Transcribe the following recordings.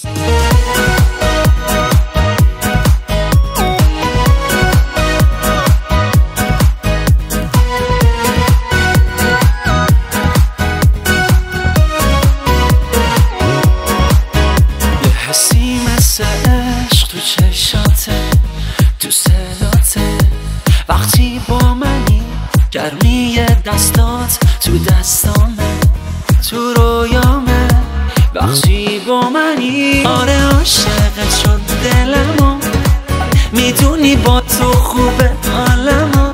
عشق تو چشاته، تو صداته، وقتی با منی گرمی دستات تو دستامه، تو رویامه وقتی با منی. آره عاشقت شد دلمو، میدونی با تو خوبه حالمو،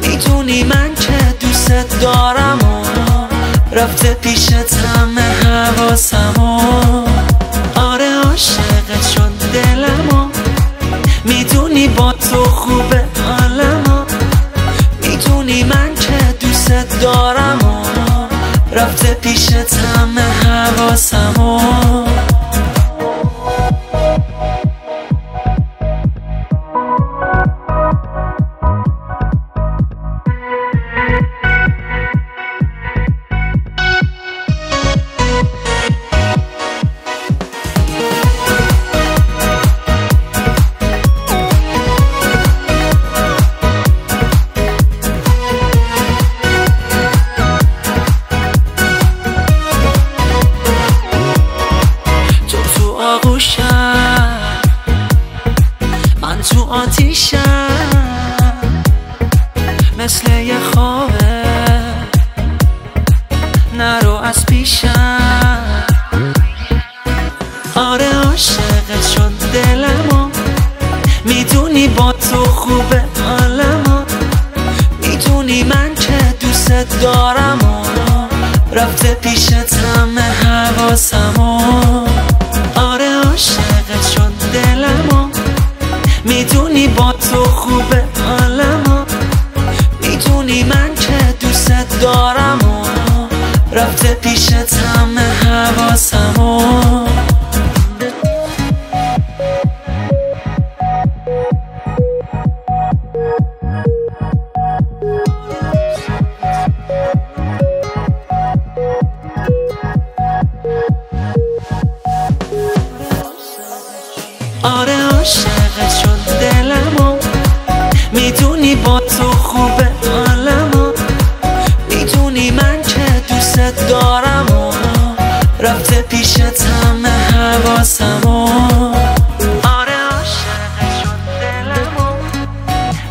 میدونی من که دوست دارم و رفته پیشت همه حواسمو. آره عاشقت شد دلمو، میدونی با تو خوبه حالمو، میدونی من که دوست دارم و رفته پیشت همه حواسمو. من تو آتیشم مثل یه خوابه، نرو از پیشم. آره عاشقت شد دلمو، میدونی با تو خوبه حالمو، میدونی من که دوست دارم و رفته پیشت همه حواسمو. آره عاشقت شد دلمو، میدونی با تو خوبه حالمو، میدونی من که دوست دارم و رفته پیشت همه حواسمو. آره عاشقت شد دلمو، میدونی با تو خوبه حالمو، میدونی من که دوست دارم و رفته پیشت همه حواسمو. آره عاشقت شد دلمو،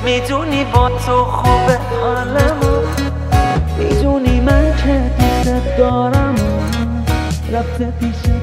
میدونی با تو خوبه حالمو، میدونی من که دوست دارم و رفته پیشت